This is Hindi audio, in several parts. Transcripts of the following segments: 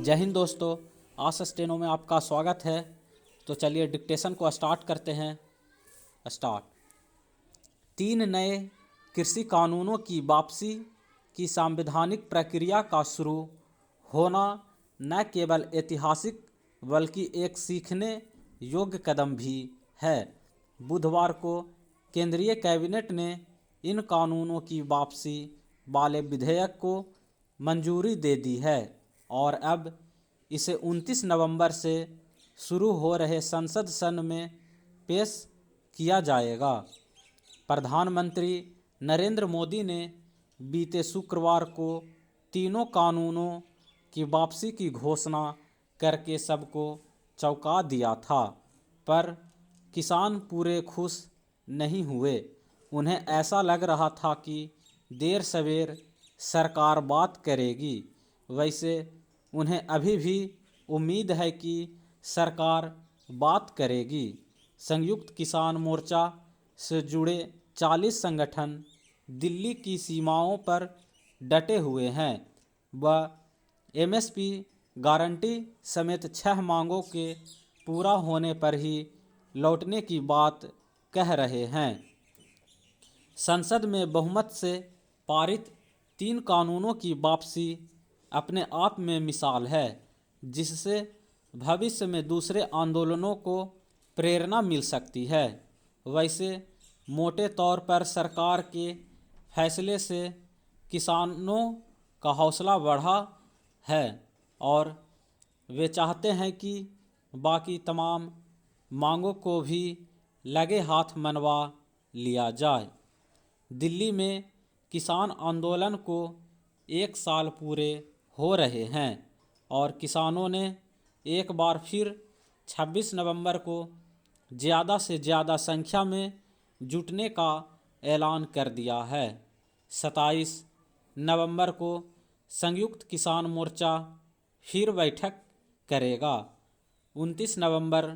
जय हिंद दोस्तों, आस स्टेनो में आपका स्वागत है। तो चलिए डिक्टेशन को स्टार्ट करते हैं। स्टार्ट। 3 नए कृषि कानूनों की वापसी की संवैधानिक प्रक्रिया का शुरू होना न केवल ऐतिहासिक बल्कि एक सीखने योग्य कदम भी है। बुधवार को केंद्रीय कैबिनेट ने इन कानूनों की वापसी वाले विधेयक को मंजूरी दे दी है और अब इसे 29 नवंबर से शुरू हो रहे संसद सत्र में पेश किया जाएगा। प्रधानमंत्री नरेंद्र मोदी ने बीते शुक्रवार को तीनों कानूनों की वापसी की घोषणा करके सबको चौंका दिया था, पर किसान पूरे खुश नहीं हुए। उन्हें ऐसा लग रहा था कि देर सवेर सरकार बात करेगी। वैसे उन्हें अभी भी उम्मीद है कि सरकार बात करेगी। संयुक्त किसान मोर्चा से जुड़े 40 संगठन दिल्ली की सीमाओं पर डटे हुए हैं व एमएसपी गारंटी समेत 6 मांगों के पूरा होने पर ही लौटने की बात कह रहे हैं। संसद में बहुमत से पारित 3 कानूनों की वापसी अपने आप में मिसाल है, जिससे भविष्य में दूसरे आंदोलनों को प्रेरणा मिल सकती है। वैसे मोटे तौर पर सरकार के फैसले से किसानों का हौसला बढ़ा है और वे चाहते हैं कि बाकी तमाम मांगों को भी लगे हाथ मनवा लिया जाए। दिल्ली में किसान आंदोलन को 1 साल पूरे हो रहे हैं और किसानों ने एक बार फिर 26 नवंबर को ज़्यादा से ज़्यादा संख्या में जुटने का ऐलान कर दिया है। 27 नवंबर को संयुक्त किसान मोर्चा फिर बैठक करेगा। 29 नवंबर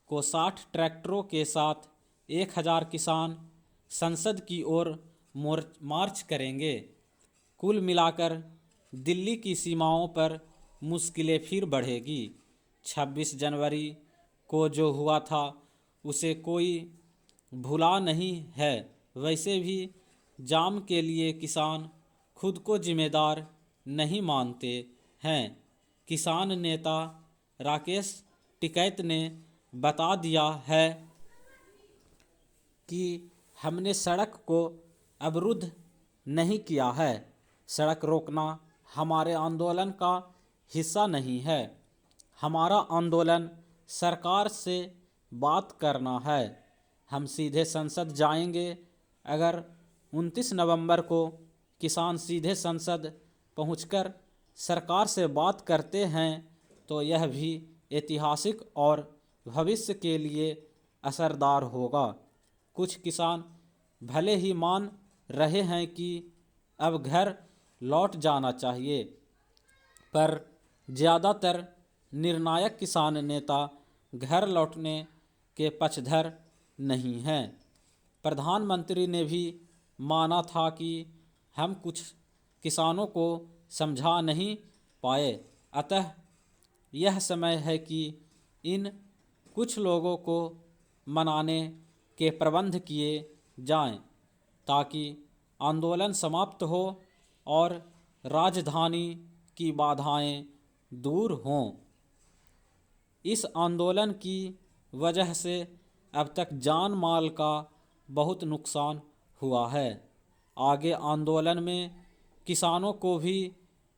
को 60 ट्रैक्टरों के साथ 1000 किसान संसद की ओर मार्च करेंगे। कुल मिलाकर दिल्ली की सीमाओं पर मुश्किलें फिर बढ़ेगी। 26 जनवरी को जो हुआ था उसे कोई भुला नहीं है। वैसे भी जाम के लिए किसान खुद को जिम्मेदार नहीं मानते हैं। किसान नेता राकेश टिकैत ने बता दिया है कि हमने सड़क को अवरुद्ध नहीं किया है। सड़क रोकना हमारे आंदोलन का हिस्सा नहीं है। हमारा आंदोलन सरकार से बात करना है। हम सीधे संसद जाएंगे। अगर 29 नवंबर को किसान सीधे संसद पहुंचकर सरकार से बात करते हैं तो यह भी ऐतिहासिक और भविष्य के लिए असरदार होगा। कुछ किसान भले ही मान रहे हैं कि अब घर लौट जाना चाहिए, पर ज़्यादातर निर्णायक किसान नेता घर लौटने के पक्षधर नहीं हैं। प्रधानमंत्री ने भी माना था कि हम कुछ किसानों को समझा नहीं पाए, अतः यह समय है कि इन कुछ लोगों को मनाने के प्रबंध किए जाएं, ताकि आंदोलन समाप्त हो और राजधानी की बाधाएं दूर हों। इस आंदोलन की वजह से अब तक जान माल का बहुत नुकसान हुआ है। आगे आंदोलन में किसानों को भी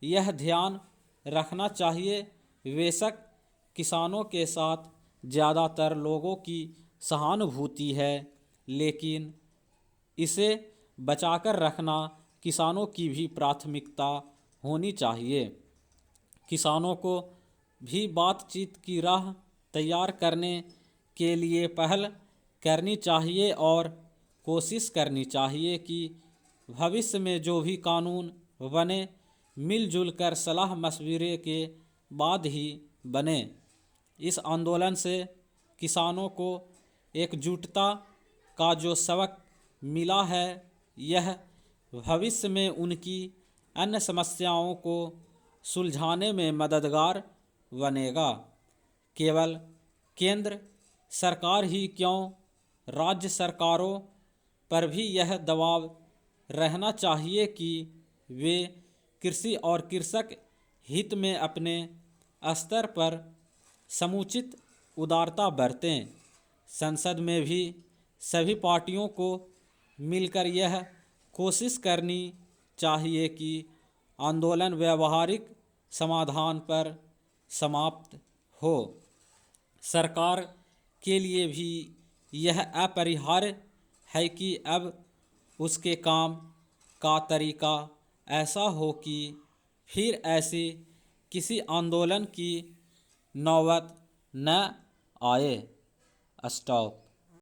यह ध्यान रखना चाहिए। बेशक किसानों के साथ ज़्यादातर लोगों की सहानुभूति है, लेकिन इसे बचाकर रखना किसानों की भी प्राथमिकता होनी चाहिए। किसानों को भी बातचीत की राह तैयार करने के लिए पहल करनी चाहिए और कोशिश करनी चाहिए कि भविष्य में जो भी कानून बने मिलजुल कर सलाह मशविरे के बाद ही बने। इस आंदोलन से किसानों को एकजुटता का जो सबक मिला है, यह भविष्य में उनकी अन्य समस्याओं को सुलझाने में मददगार बनेगा। केवल केंद्र सरकार ही क्यों, राज्य सरकारों पर भी यह दबाव रहना चाहिए कि वे कृषि और कृषक हित में अपने स्तर पर समुचित उदारता बरतें। संसद में भी सभी पार्टियों को मिलकर यह कोशिश करनी चाहिए कि आंदोलन व्यावहारिक समाधान पर समाप्त हो। सरकार के लिए भी यह अपरिहार्य है कि अब उसके काम का तरीका ऐसा हो कि फिर ऐसे किसी आंदोलन की नौबत न आए। स्टॉप।